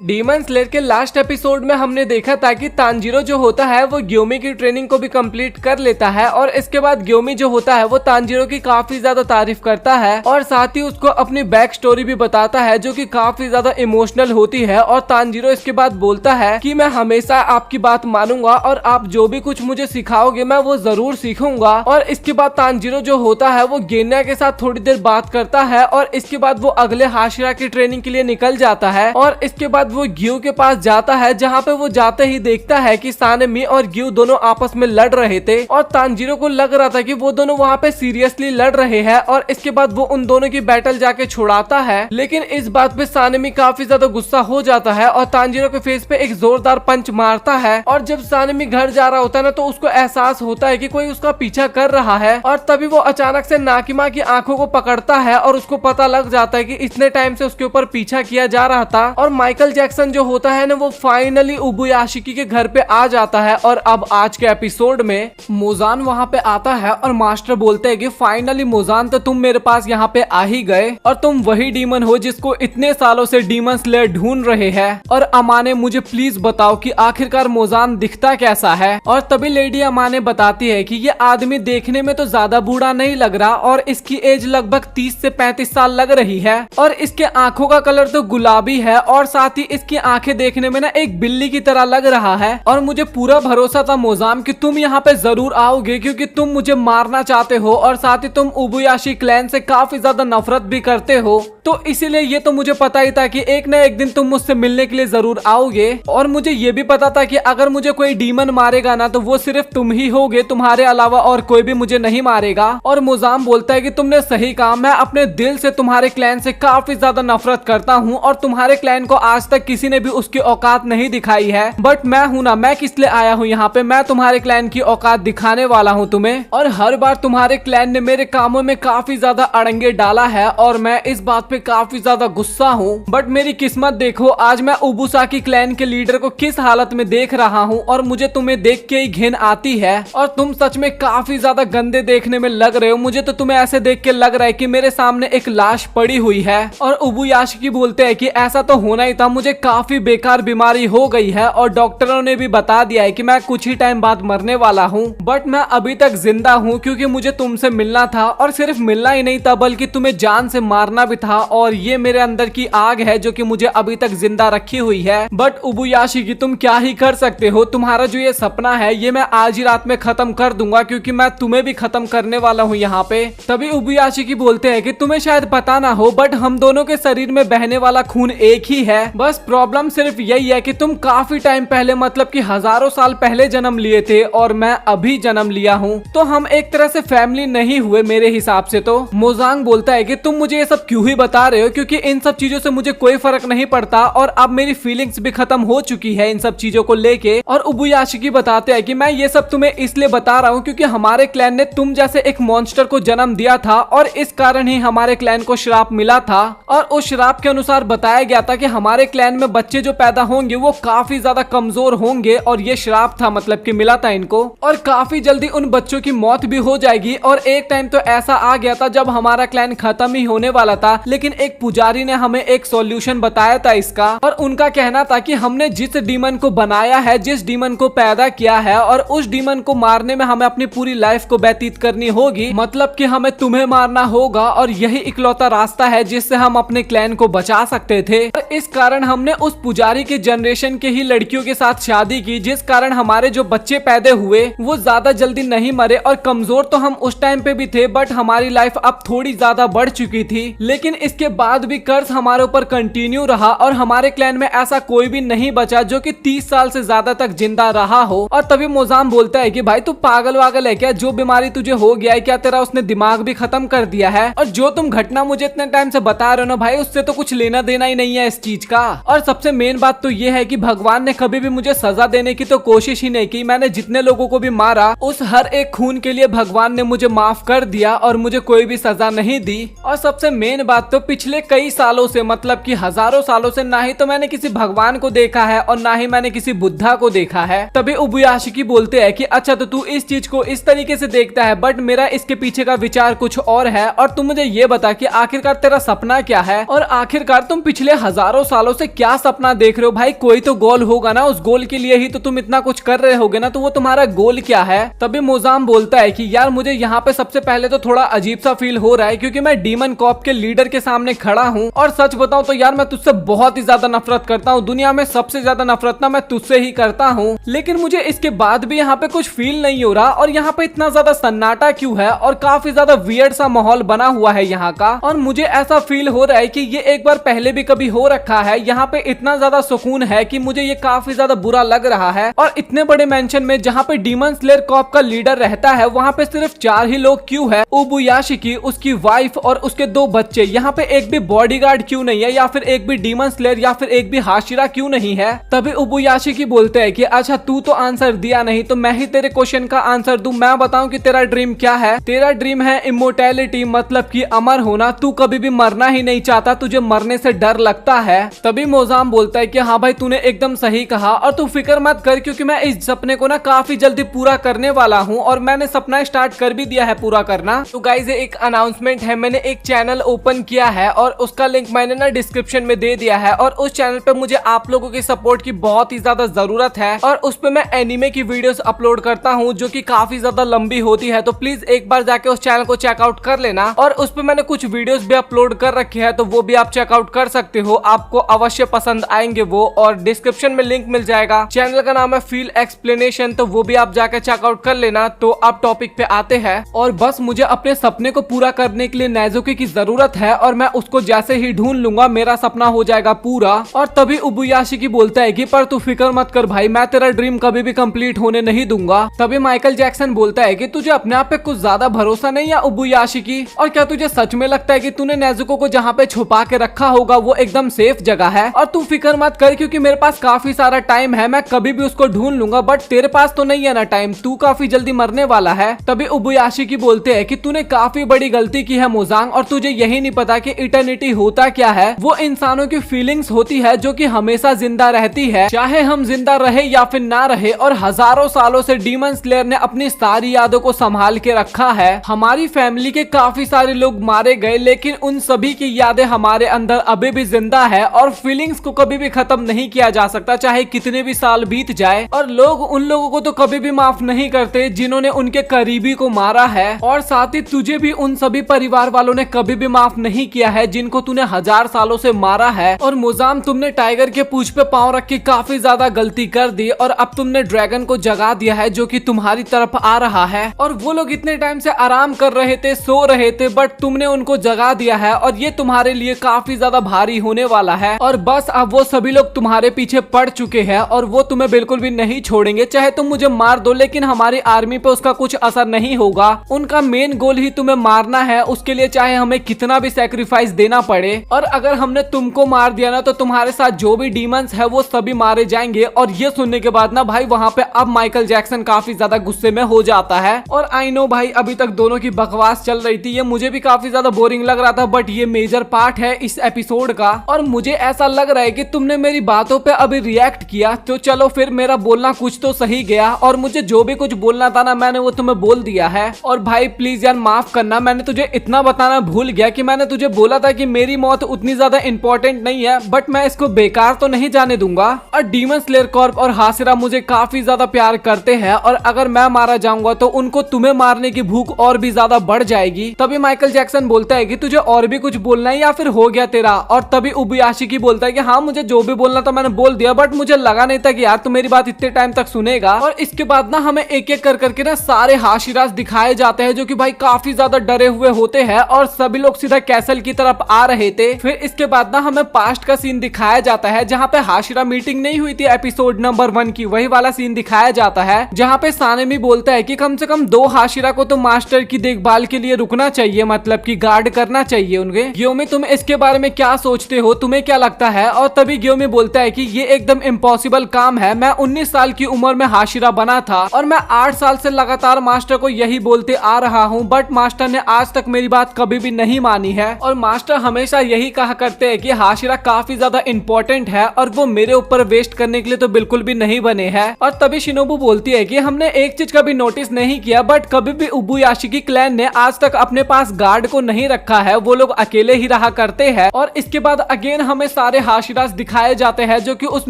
Demon slayer के last episode में हमने देखा था कि तांजीरो जो होता है वो ग्योमी की ट्रेनिंग को भी कंप्लीट कर लेता है और इसके बाद ग्योमी जो होता है वो तांजीरो की काफी ज्यादा तारीफ करता है और साथ ही उसको अपनी बैक स्टोरी भी बताता है जो कि काफी ज्यादा इमोशनल होती है। और तांजीरो इसके बाद बोलता है कि मैं हमेशा आपकी बात मानूंगा और आप जो भी कुछ मुझे सिखाओगे मैं वो जरूर सीखूंगा। और इसके बाद तांजीरो जो होता है वो गेन्या के साथ थोड़ी देर बात करता है और इसके बाद वो अगले हाशिरा की ट्रेनिंग के लिए निकल जाता है। और इसके बाद वो ग्यू के पास जाता है जहाँ पे वो जाते ही देखता है कि सानेमी और ग्यू दोनों आपस में लड़ रहे थे और तांजीरो को लग रहा था कि वो दोनों वहाँ पे सीरियसली लड़ रहे हैं। और इसके बाद वो उन दोनों की बैटल जाके छुड़ाता है, लेकिन इस बात पे सानेमी काफी ज्यादा गुस्सा हो जाता है और तांजीरो के फेस पे एक जोरदार पंच मारता है। और जब सानेमी घर जा रहा होता है ना तो उसको एहसास होता है कि कोई उसका पीछा कर रहा है और तभी वो अचानक से नाकिमा की आंखों को पकड़ता है और उसको पता लग जाता है कि इतने टाइम से उसके ऊपर पीछा किया जा रहा था। और माइकल जैक्सन जो होता है ना वो फाइनली उबुयाशिकी के घर पे आ जाता है। और अब आज के एपिसोड में मोजान वहाँ पे आता है और मास्टर बोलते हैं कि फाइनली मोजान तो तुम मेरे पास यहाँ पे आ ही गए और तुम वही डीमन हो जिसको इतने सालों से डीमन स्लेयर ढूंढ रहे हैं। और अमाने मुझे प्लीज बताओ कि आखिरकार मोजान दिखता कैसा है। और तभी लेडी अमाने बताती है कि ये आदमी देखने में तो ज्यादा बूढ़ा नहीं लग रहा और इसकी एज लगभग 30 से 35 साल लग रही है और इसके आंखों का कलर तो गुलाबी है और साथ ही इसकी आंखें देखने में ना एक बिल्ली की तरह लग रहा है। और मुझे पूरा भरोसा था मोजाम कि तुम यहाँ पे जरूर आओगे क्योंकि तुम मुझे मारना चाहते हो और साथ ही तुम उबुयाशी क्लैन से काफी ज्यादा नफरत भी करते हो, तो इसीलिए ये तो मुझे पता ही था कि एक न एक दिन तुम मुझसे मिलने के लिए जरूर आओगे। और मुझे ये भी पता था कि अगर मुझे कोई डीमन मारेगा ना तो वो सिर्फ तुम ही होगे, तुम्हारे अलावा और कोई भी मुझे नहीं मारेगा। और मोजाम बोलता है कि तुमने सही कहा, मैं अपने दिल से तुम्हारे क्लैन से काफी ज्यादा नफरत करता हूँ और तुम्हारे क्लैन को आज तक किसी ने भी उसकी औकात नहीं दिखाई है। बट मैं हूँ ना, मैं किस लिए आया हूँ यहाँ पे, मैं तुम्हारे क्लैन की औकात दिखाने वाला हूँ तुम्हें। और हर बार तुम्हारे क्लैन ने मेरे कामों में काफी ज्यादा अड़ंगे डाला है और मैं इस बात पे काफी ज्यादा गुस्सा हूँ। बट मेरी किस्मत देखो, आज मैं उबुसाकी क्लैन के लीडर को किस हालत में देख रहा हूँ और मुझे तुम्हें देख के ही घिन आती है। और तुम सच में काफी ज्यादा गंदे देखने में लग रहे हो, मुझे तो तुम्हें ऐसे देख के लग रहा है कि मेरे सामने एक लाश पड़ी हुई है। और उबुयाशिकी बोलते हैं कि ऐसा तो होना ही था, मुझे काफी बेकार बीमारी हो गई है और डॉक्टरों ने भी बता दिया है कि मैं कुछ ही टाइम बाद मरने वाला हूँ। बट मैं अभी तक जिंदा हूँ क्योंकि मुझे तुमसे मिलना था और सिर्फ मिलना ही नहीं था बल्कि तुम्हें जान से मारना भी था। और ये मेरे अंदर की आग है जो कि मुझे अभी तक जिंदा रखी हुई है। बट उबुयाशिकी तुम क्या ही कर सकते हो, तुम्हारा जो ये सपना है ये मैं आज ही रात में खत्म कर दूंगा क्योंकि मैं तुम्हें भी खत्म करने वाला हूँ यहाँ पे। तभी उबुयाशिकी बोलते हैं कि तुम्हें शायद पता ना हो बट हम दोनों के शरीर में बहने वाला खून एक ही है, बस प्रॉब्लम सिर्फ यही है कि तुम काफी टाइम पहले मतलब कि हजारों साल पहले जन्म लिए थे और मैं अभी जन्म लिया हूँ, तो हम एक तरह से फैमिली नहीं हुए मेरे हिसाब से। तो मोजांग बोलता है कि तुम मुझे ये सब क्यों ही बता रहे हो क्योंकि इन सब चीजों से मुझे कोई फर्क नहीं पड़ता और अब मेरी फीलिंग्स भी खत्म हो चुकी है इन सब चीजों को लेके। और उबुयाशिकी बताते हैं कि मैं ये सब तुम्हें इसलिए बता रहा हूँ क्योंकि हमारे क्लैन ने तुम जैसे एक मॉन्स्टर को जन्म दिया था और इस कारण ही हमारे क्लैन को श्राप मिला था। और उस श्राप के अनुसार बताया गया था कि हमारे क्लैन में बच्चे जो पैदा होंगे वो काफी ज्यादा कमजोर होंगे और ये श्राप था मतलब कि मिला था इनको और काफी जल्दी उन बच्चों की मौत भी हो जाएगी। और एक टाइम तो ऐसा आ गया था जब हमारा क्लैन खत्म ही होने वाला था, लेकिन एक पुजारी ने हमें एक सॉल्यूशन बताया था इसका। और उनका कहना था कि हमने जिस डीमन को बनाया है, जिस डीमन को पैदा किया है और उस डीमन को मारने में हमें अपनी पूरी लाइफ को व्यतीत करनी होगी, मतलब कि हमें तुम्हें मारना होगा और यही इकलौता रास्ता है जिससे हम अपने क्लैन को बचा सकते थे। और इस कारण हमने उस पुजारी के जनरेशन के ही लड़कियों के साथ शादी की, जिस कारण हमारे जो बच्चे पैदा हुए वो ज्यादा जल्दी नहीं मरे। और कमजोर तो हम उस टाइम पे भी थे बट हमारी लाइफ अब थोड़ी ज्यादा बढ़ चुकी थी, लेकिन इसके बाद भी कर्ज हमारे ऊपर कंटिन्यू रहा और हमारे क्लैन में ऐसा कोई भी नहीं बचा जो कि 30 साल से ज्यादा तक जिंदा रहा हो। और तभी मोजाम बोलता है कि भाई तू पागल वागल है क्या, जो बीमारी तुझे हो गया है क्या तेरा उसने दिमाग भी खत्म कर दिया है? और जो तुम घटना मुझे इतने टाइम से बता रहे हो ना भाई, उससे तो कुछ लेना देना ही नहीं है इस चीज का। और सबसे मेन बात तो ये है कि भगवान ने कभी भी मुझे सजा देने की तो कोशिश ही नहीं की। मैंने जितने लोगों को भी मारा उस हर एक खून के लिए भगवान ने मुझे माफ कर दिया और मुझे कोई भी सजा नहीं दी। और सबसे मेन बात तो पिछले कई सालों से, मतलब कि हजारों सालों से ना ही तो मैंने किसी भगवान को देखा है और ना ही मैंने किसी बुद्धा को देखा है। तभी उबुयाशिकी बोलते हैं कि अच्छा तो तू इस चीज को इस तरीके से देखता है, बट मेरा इसके पीछे का विचार कुछ और है। और तुम मुझे ये बता कि आखिरकार तेरा सपना क्या है और आखिरकार तुम पिछले हजारों सालों से क्या सपना देख रहे हो। भाई कोई तो गोल होगा ना, उस गोल के लिए ही तो तुम इतना कुछ कर रहे होगे ना, तो वो तुम्हारा गोल क्या है। तभी मोजाम बोलता है कि यार मुझे यहाँ पे सबसे पहले तो थोड़ा अजीब सा फील हो रहा है, क्योंकि मैं डीमन कॉप के लीडर के सामने खड़ा हूँ और सच बताऊं तो यार मैं तुझसे बहुत ही ज्यादा नफरत करता हूँ। दुनिया में सबसे ज्यादा नफरत ना मैं तुझसे ही करता हूँ, लेकिन मुझे इसके बाद भी यहाँ पे कुछ फील नहीं हो रहा। और यहाँ पे इतना ज्यादा सन्नाटा क्यों है और काफी ज्यादा वियर्ड सा माहौल बना हुआ है यहाँ का। और मुझे ऐसा फील हो रहा है कि ये एक बार पहले भी कभी हो रखा है। यहाँ पे इतना ज्यादा सुकून है कि मुझे ये काफी ज्यादा बुरा लग रहा है। और इतने बड़े मेंशन में जहाँ पे डीमन स्लेयर कॉप का लीडर रहता है, वहाँ पे सिर्फ 4 ही लोग क्यों है? उबुयाशिकी, उसकी वाइफ और उसके 2 बच्चे। यहाँ पे एक भी बॉडीगार्ड क्यों नहीं है, या फिर एक भी डीमन स्लेयर, या फिर एक भी हाशिरा क्यों नहीं है? तभी उबुयाशिकी बोलते हैं कि अच्छा तू तो आंसर दिया नहीं, तो मैं ही तेरे क्वेश्चन का आंसर दूं। मैं बताऊं कि तेरा ड्रीम क्या है? तेरा ड्रीम है इमोर्टैलिटी, मतलब कि अमर होना। तू कभी भी मरना ही नहीं चाहता, तुझे मरने से डर लगता है। तभी मोजाम बोलता है कि हाँ भाई तूने एकदम सही कहा, और तू फिक्र मत कर, क्योंकि मैं इस सपने को ना काफी जल्दी पूरा करने वाला हूँ और मैंने सपना स्टार्ट कर भी दिया है पूरा करना। तो गाइज एक अनाउंसमेंट है, मैंने एक चैनल ओपन किया है और उसका लिंक मैंने ना डिस्क्रिप्शन में दे दिया है। और उस चैनल पे मुझे आप लोगों की सपोर्ट की बहुत ही ज्यादा जरूरत है। और उस पे मैं एनिमे की वीडियोस अपलोड करता हूँ जो कि काफी ज्यादा लंबी होती है, तो प्लीज एक बार जाके उस चैनल को चेकआउट कर लेना। और उस पे मैंने कुछ वीडियोस भी अपलोड कर रखे हैं, तो वो भी आप चेकआउट कर सकते हो, आपको अवश्य पसंद आएंगे वो। और डिस्क्रिप्शन में लिंक मिल जाएगा, चैनल का नाम है फील एक्सप्लेनेशन, तो वो भी आप जाके चेकआउट कर लेना। तो अब टॉपिक पे आते हैं। और बस मुझे अपने सपने को पूरा करने के लिए नेज़ुकी की जरूरत है, और मैं उसको जैसे ही ढूंढ लूंगा मेरा सपना हो जाएगा पूरा। और तभी उबुयाशिकी बोलता है कि पर तू फिक्र मत कर भाई, मैं तेरा ड्रीम कभी भी कंप्लीट होने नहीं दूंगा। तभी माइकल जैक्सन बोलता है कि तुझे अपने आप पे कुछ ज्यादा भरोसा नहीं है उबुयाशिकी? और क्या तुझे सच में लगता है कि तूने नेज़ुको को जहाँ पे छुपा के रखा होगा वो एकदम सेफ जगह है? और तू फिक्र मत कर, क्योंकि मेरे पास काफी सारा टाइम है, मैं कभी भी उसको ढूंढ लूंगा। बट तेरे पास तो नहीं है ना टाइम, तू काफी जल्दी मरने वाला है। तभी उबुयाशिकी बोलते हैं कि तूने काफी बड़ी गलती की है मोजांग, और तुझे यही नहीं पता कि इटर्निटी होता क्या है। वो इंसानों की फीलिंग्स होती है जो कि हमेशा जिंदा रहती है, चाहे हम जिंदा रहे या फिर ना रहे। और हजारों सालों से डीमन स्लेयर ने अपनी सारी यादों को संभाल के रखा है। हमारी फैमिली के काफी सारे लोग मारे गए, लेकिन उन सभी की यादें हमारे अंदर अभी भी जिंदा है। और फीलिंग्स को कभी भी खत्म नहीं किया जा सकता, चाहे कितने भी साल बीत जाए। और लोग उन लोगों को तो कभी भी माफ नहीं करते जिन्होंने उनके करीबी को मारा है। और साथ ही तुझे भी उन सभी परिवार वालों ने कभी भी माफ नहीं किया है जिनको तूने 1000 सालों से मारा है। और मोजाम, तुमने टाइगर के पूंछ पे पांव रख के काफी ज्यादा गलती कर दी, और अब तुमने ड्रैगन को जगा दिया है जो कि तुम्हारी तरफ आ रहा है। और वो लोग इतने टाइम से आराम कर रहे थे, सो रहे थे, बट तुमने उनको जगा दिया है, और ये तुम्हारे लिए काफी ज्यादा भारी होने वाला है। और बस अब वो सभी लोग तुम्हारे पीछे पड़ चुके हैं, और वो तुम्हें बिल्कुल भी नहीं छोड़ेंगे। चाहे तुम मुझे मार दो, लेकिन हमारी आर्मी पे उसका कुछ असर नहीं होगा। उनका मेन गोल ही तुम्हें मारना है, उसके लिए चाहे हमें कितना भी सैक्रिफाइस देना पड़े। और अगर हमने तुमको मार दिया ना, तो तुम्हारे साथ जो भी डीमंस है वो सभी मारे जाएंगे। और ये सुनने के बाद ना भाई वहाँ पे अब माइकल जैक्सन काफी ज्यादा गुस्से में हो जाता है। और आई नो भाई, अभी तक दोनों की बकवास चल रही थी, ये मुझे भी काफी ज्यादा बोरिंग लग रहा था, बट ये मेजर पार्ट है इस एपिसोड का। और मुझे ऐसा लग रहा है कि तुमने मेरी बातों पे अभी रिएक्ट किया, तो चलो फिर मेरा बोलना कुछ तो सही गया। और मुझे जो भी कुछ बोलना था ना, मैंने वो तुम्हें बोल दिया है। और भाई प्लीज यार माफ करना, मैंने तुझे इतना बताना भूल गया कि मैंने तुझे बोला था कि मेरी मौत उतनी ज्यादा इंपॉर्टेंट नहीं है, बट मैं इसको बेकार तो नहीं जाने दूंगा। और डीमन स्लेयर कॉर्प और हासिरा मुझे काफी ज्यादा प्यार करते हैं, और अगर मैं मारा जाऊंगा तो उनको तुम्हें मारने की भूख और भी ज्यादा बढ़ जाएगी। तभी माइकल जैक्सन बोलता है कि तुझे और भी कुछ बोलना है या फिर हो गया तेरा? और तभी उबुयाशिकी बोलता है कि हाँ, मुझे जो भी बोलना था मैंने बोल दिया, बट मुझे लगा नहीं था कि यार तू मेरी बात इतने टाइम तक सुनेगा। और इसके बाद ना हमें एक एक कर करके ना सारे हाशिरास दिखाए जाते हैं, जो कि भाई काफी ज्यादा डरे हुए होते हैं, और सभी लोग सीधा कैसल की तरफ आ रहे थे। फिर इसके बाद ना हमें पास्ट का सीन दिखाया जाता है, जहाँ पे हाशिरा मीटिंग नहीं हुई थी एपिसोड नंबर 1 की, वही वाला सीन दिखाया जाता है, जहाँ पे सानेमी बोलता है कि कम से कम 2 हाशिरा को तो मास्टर की देखभाल के लिए रुकना चाहिए, मतलब कि गार्ड करना चाहिए उनके। ग्योमी, तुम इसके बारे में क्या सोचते हो, तुम्हें क्या लगता है? और तभी ग्योमी बोलता है कि ये एकदम इम्पॉसिबल काम है। मैं 19 साल की उम्र में हाशिरा बना था, और मैं 8 साल से लगातार मास्टर को यही बोलते आ रहा हूँ, बट मास्टर ने आज तक मेरी बात कभी भी नहीं मानी है। और मास्टर हमेशा यही कहा करते हैं कि हाशिरा काफी ज्यादा इंपॉर्टेंट है और वो मेरे ऊपर वेस्ट करने के लिए तो बिल्कुल भी नहीं बने हैं। और तभी शिनोबू बोलती है कि हमने एक चीज का भी नोटिस नहीं किया, बट कभी भी उबुयाशिकी क्लैन ने आज तक अपने पास गार्ड को नहीं रखा है, वो लोग अकेले ही रहा करते हैं। और इसके बाद अगेन हमें सारे हाशिरास दिखाए जाते हैं जो कि उस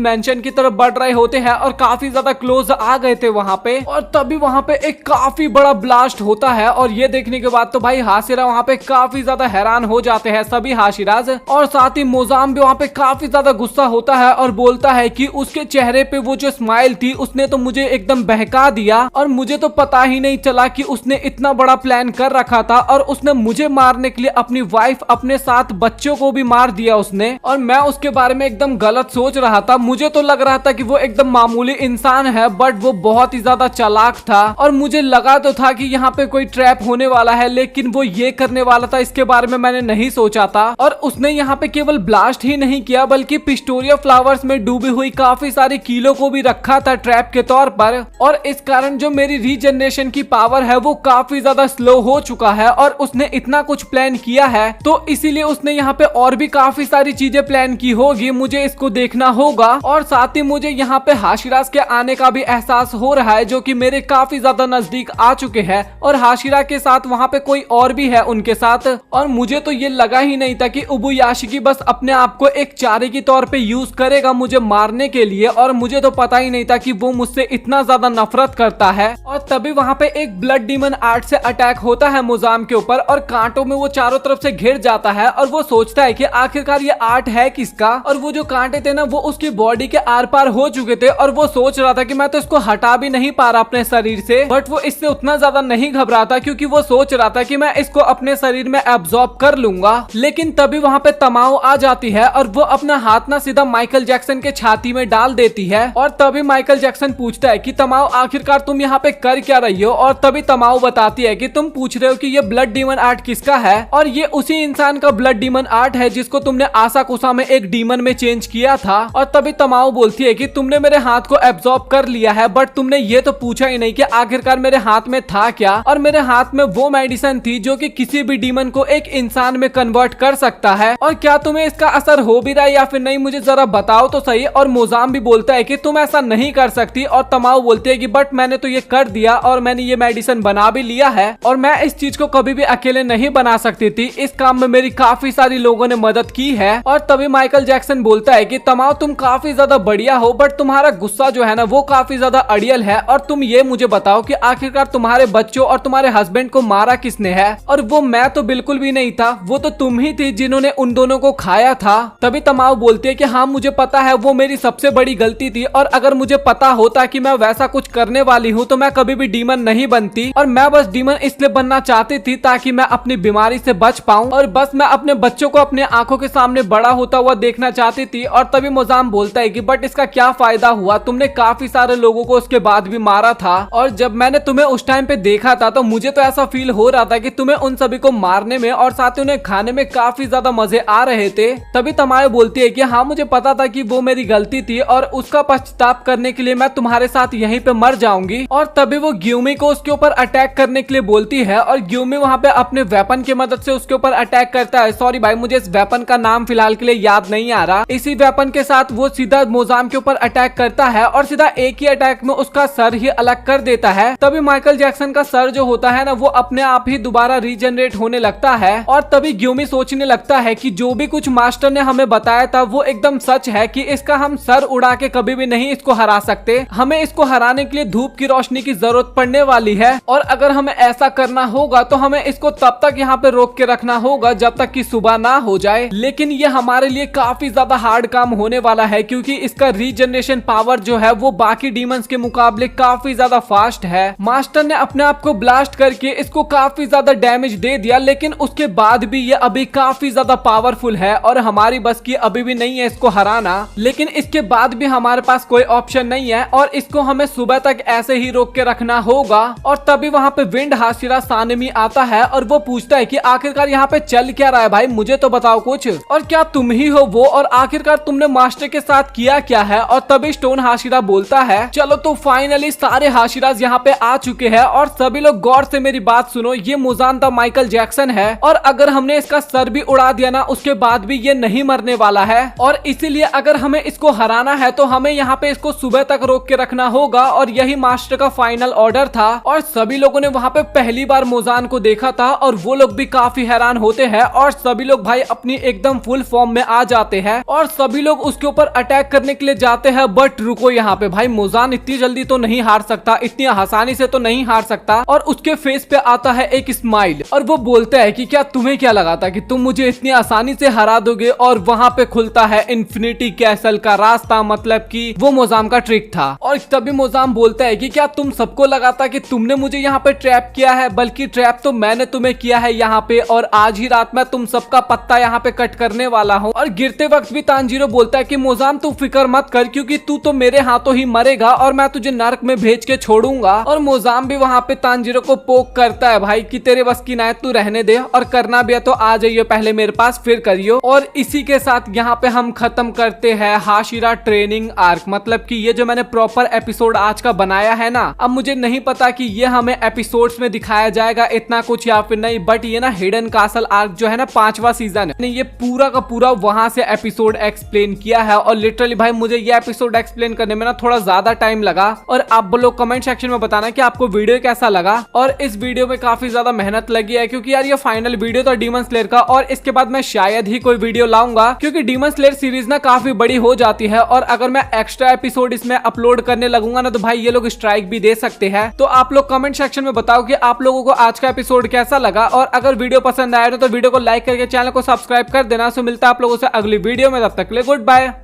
मेंशन की तरफ बढ़ रहे होते हैं और काफी ज्यादा क्लोज आ गए थे वहां पे। और तभी वहां पे एक काफी बड़ा ब्लास्ट होता है और ये देखने के बाद तो भाई हाशिरा वहां पे काफी ज्यादा हैरान हो जाते हैं सभी हाशिराज। और साथ ही मोजाम भी वहां पे काफी ज्यादा गुस्सा होता है और बोलता है कि उसके चेहरे पे वो जो स्माइल थी उसने तो मुझे एकदम बहका दिया और मुझे तो पता ही नहीं चला कि उसने इतना बड़ा प्लान कर रखा था और उसने मुझे मारने के लिए अपनी वाइफ अपने साथ बच्चों को भी मार दिया उसने। और मैं उसके बारे में एकदम गलत सोच रहा था, मुझे तो लग रहा था कि वो एकदम मामूली इंसान है, बट वो बहुत ही ज्यादा चालाक था और मुझे लगा तो था कि यहाँ पे कोई ट्रैप होने वाला है, लेकिन वो ये करने वाला था इसके बारे में मैंने नहीं सोचा था। और उसने यहाँ पे केवल ब्लास्ट ही नहीं किया बल्कि पिस्टोरिया फ्लावर्स में डूबी हुई काफी सारी कीलों को भी रखा था ट्रैप के तौर पर। और इस कारण जो मेरी रीजनरेशन की पावर है वो काफी ज्यादा स्लो हो चुका है और उसने इतना कुछ प्लान किया है, तो इसीलिए उसने यहाँ पे और भी काफी सारी चीजें प्लान की होगी, मुझे इसको देखना होगा। और साथ ही मुझे यहाँ पे हाशिरास के आने का भी एहसास हो रहा है जो कि मेरे काफी ज्यादा नजदीक आ चुके हैं और हाशिरा के साथ वहाँ पे कोई और भी है उनके साथ। और मुझे तो ये लगा ही नहीं था कि उबुयाशिकी बस अपने आप को एक चारे के तौर पे यूज करेगा मुझे मारने के लिए, और मुझे तो पता ही नहीं था कि वो मुझसे इतना ज्यादा नफरत करता है। और तभी वहाँ पे एक ब्लड डीमन आर्ट से अटैक होता है मोजाम के ऊपर और कांटों में वो चारों तरफ से घिर जाता है और वो सोचता है कि आखिरकार ये आर्ट है किसका। और वो जो कांटे थे ना वो उसकी बॉडी के आर पार हो चुके थे और वो सोच रहा था कि मैं तो इसको हटा भी नहीं पा रहा अपने शरीर से, बट वो इससे उतना ज्यादा नहीं घबराता क्योंकि वो सोच रहा था कि मैं इसको अपने शरीर में एब्जॉर्ब कर लूंगा। लेकिन तभी वहाँ पे तमाओ आ जाती है और वो अपना हाथ ना सीधा माइकल जैक्सन के छाती में डाल देती है। और तभी माइकल जैक्सन पूछता है कि तमाओ आखिरकार तुम यहाँ पे कर क्या रही हो। और तभी तमाओ बताती है कि तुम पूछ रहे हो कि ये ब्लड डीमन आर्ट किसका है, और ये उसी इंसान का ब्लड डीमन आर्ट है जिसको तुमने आसाकुसा में एक डीमन में चेंज किया था। और तभी तमाओ बोलती है कि तुमने मेरे हाथ को एब्जॉर्ब कर लिया है, बट तुमने ये तो पूछा ही नहीं कि आखिरकार मेरे हाथ में था क्या। और मेरे हाथ में वो मेडिसिन थी जो कि किसी भी डीमन को एक इंसान में कन्वर्ट कर सकता है, और क्या तुम्हें इसका असर हो भी रहा है या फिर नहीं, मुझे जरा बताओ तो सही। और मोजाम भी बोलता है कि तुम ऐसा नहीं कर सकती, और तमाओ बोलती है कि बट मैंने तो ये कर दिया और मैंने ये मेडिसिन बना भी लिया है और मैं इस चीज को कभी भी अकेले नहीं बना सकती थी, इस काम में मेरी काफी सारी लोगों ने मदद की है। और तभी माइकल जैक्सन बोलता है कि तमाओ तुम काफी ज्यादा बढ़िया हो, बट तुम्हारा गुस्सा जो है ना वो काफी ज्यादा अड़ियल है, और तुम ये मुझे बताओ कि आखिरकार तुम्हारे बच्चों और तुम्हारे हस्बैंड को मारा किसने है। और वो मैं तो बिल्कुल भी नहीं था, वो तो तुम ही थी जिन्होंने उन दोनों को खाया था। तभी तमाओ बोलती है कि हाँ मुझे पता है, वो मेरी सबसे बड़ी गलती थी, और अगर मुझे पता होता कि मैं वैसा कुछ करने वाली हूँ तो मैं कभी भी डीमन नहीं बनती, और मैं बस डीमन इसलिए बनना चाहती थी ताकि मैं अपनी बीमारी से बच पाऊं और बस मैं अपने बच्चों को अपने आंखों के सामने बड़ा होता हुआ देखना चाहती थी। और तभी मोजाम बोलता है कि बट इसका क्या फायदा हुआ, तुमने काफी सारे लोगों को उसके बाद भी मारा था, और जब मैंने तुम्हें उस टाइम पे देखा था तो मुझे तो ऐसा फील हो रहा था कि तुम्हें उन सभी को मारने में और साथ ही उन्हें खाने में काफी ज्यादा मजे आ रहे थे। तभी तमायो बोलती है कि हाँ मुझे पता था कि वो मेरी गलती थी और उसका पश्चाताप करने के लिए मैं तुम्हारे साथ यहीं पे मर जाऊंगी। और तभी वो ग्यूमी को उसके ऊपर अटैक करने के लिए बोलती है और ग्यूमी वहाँ पे अपने वेपन की मदद से उसके ऊपर अटैक करता है। सॉरी भाई मुझे इस वेपन का नाम फिलहाल के लिए याद नहीं आ रहा। इसी वेपन के साथ वो सीधा मोजाम के ऊपर अटैक करता है और सीधा एक ही अटैक में उसका सर ही अलग कर देता है। तभी माइकल जैक्सन का सर जो होता है ना वो अपने आप ही दोबारा रीजनरेट होने लगता है। और तभी ग्यूमी सोचने लगता है कि जो भी कुछ मास्टर ने हमें बताया था वो एकदम सच है कि इसका हम सर उड़ा के कभी भी नहीं इसको हरा सकते, हमें इसको हराने के लिए धूप की रोशनी की जरूरत पड़ने वाली है, और अगर हमें ऐसा करना होगा तो हमें इसको तब तक यहाँ पे रोक के रखना होगा जब तक कि सुबह ना हो जाए। लेकिन ये हमारे लिए काफी ज्यादा हार्ड काम होने वाला है क्योंकि इसका रीजनरेशन पावर जो है वो बाकी डीमंस के मुकाबले काफी ज्यादा फास्ट है। मास्टर ने अपने आप को ब्लास्ट करके इसको काफी ज्यादा डैमेज दे दिया, लेकिन उसके बाद भी ये अभी काफी ज्यादा पावरफुल है और हमारी बस की अभी भी नहीं है इसको हराना। लेकिन इसके बाद भी हमारे पास कोई ऑप्शन नहीं है और इसको हमें सुबह तक ऐसे ही रोक के रखना होगा। और तभी वहाँ पे विंड हाशिरा सानेमी आता है और वो पूछता है कि आखिरकार यहाँ पे चल क्या रहा है भाई, मुझे तो बताओ कुछ, और क्या तुम ही हो वो, और आखिरकार तुमने मास्टर के साथ किया क्या है। और तभी स्टोन हाशिरा बोलता है चलो तो फाइनली सारे हाशिराज यहाँ पे आ चुके हैं और सभी लोग गौर से मेरी बात सुनो, ये मुजानता माइकल जैक्सन है और अगर हम हमने इसका सर भी उड़ा दिया ना, उसके बाद भी ये नहीं मरने वाला है। और इसीलिए अगर हमें इसको हराना है तो हमें यहाँ पे इसको सुबह तक रोक के रखना होगा। और यही मास्टर का फाइनल ऑर्डर था। और सभी लोगों ने वहाँ पे पहली बार मोजान को देखा था और वो लोग भी काफी हैरान होते हैं। और सभी लोग भाई अपनी एकदम फुल फॉर्म में आ जाते हैं और सभी लोग उसके ऊपर अटैक करने के लिए जाते हैं। बट रुको, यहाँ पे भाई मोजान इतनी जल्दी तो नहीं हार सकता, इतनी आसानी से तो नहीं हार सकता। और उसके फेस पे आता है एक स्माइल और वो बोलता है कि क्या तुम्हें क्या लगा था कि तुम मुझे इतनी आसानी से हरा दोगे। और वहाँ पे खुलता है इन्फिनिटी कैसल का रास्ता, मतलब कि वो मोजाम का ट्रिक था। और तभी मोजाम बोलता है कि क्या तुम सबको लगा था कि तुमने मुझे यहाँ पे ट्रैप किया है, बल्कि ट्रैप तो मैंने तुम्हें किया है यहाँ पे, और आज ही रात में तुम सबका पत्ता यहाँ पे कट करने वाला हूँ। और गिरते वक्त भी तानजीरो बोलता है कि मोजाम तू फिक्र मत कर, क्योंकि तू तो मेरे हाथों ही मरेगा और मैं तुझे नर्क में भेज के छोड़ूंगा। और मोजाम भी वहाँ पे तानजीरो को पोक करता है भाई कि तेरे बस की ना तू रहने दे, और करना भी है तो आ जाइए पहले मेरे पास, फिर करियो। और इसी के साथ यहाँ पे हम खत्म करते हैं हाशिरा ट्रेनिंग आर्क। मतलब कि ये जो मैंने प्रॉपर एपिसोड आज का बनाया है ना, अब मुझे नहीं पता कि ये हमें एपिसोड्स में दिखाया जाएगा इतना कुछ या फिर नहीं। बट ये ना हिडन कासल आर्क जो है ना 5वां सीजन है, ये पूरा का पूरा वहां से एपिसोड एक्सप्लेन किया है। और लिटरली भाई मुझे ये एपिसोड एक्सप्लेन करने में ना थोड़ा ज्यादा टाइम लगा। और आप लोग कमेंट सेक्शन में बताना कि आपको वीडियो कैसा लगा। और इस वीडियो में काफी ज्यादा मेहनत लगी है, क्योंकि यार ये फाइनल वीडियो था डीमन स्लेयर का। और इसके बाद मैं शायद ही कोई वीडियो लाऊंगा, क्योंकि डीमन स्लेयर सीरीज ना काफी बड़ी हो जाती है। और अगर मैं एक्स्ट्रा एपिसोड इसमें अपलोड करने लगूंगा ना, तो भाई ये लोग स्ट्राइक भी दे सकते हैं। तो आप लोग कमेंट सेक्शन में बताओ कि आप लोगों को आज का एपिसोड कैसा लगा। और अगर वीडियो पसंद आया तो वीडियो को लाइक करके चैनल को सब्सक्राइब कर देना। सो मिलता है आप लोगों से अगली वीडियो में, तब तक के लिए गुड बाय।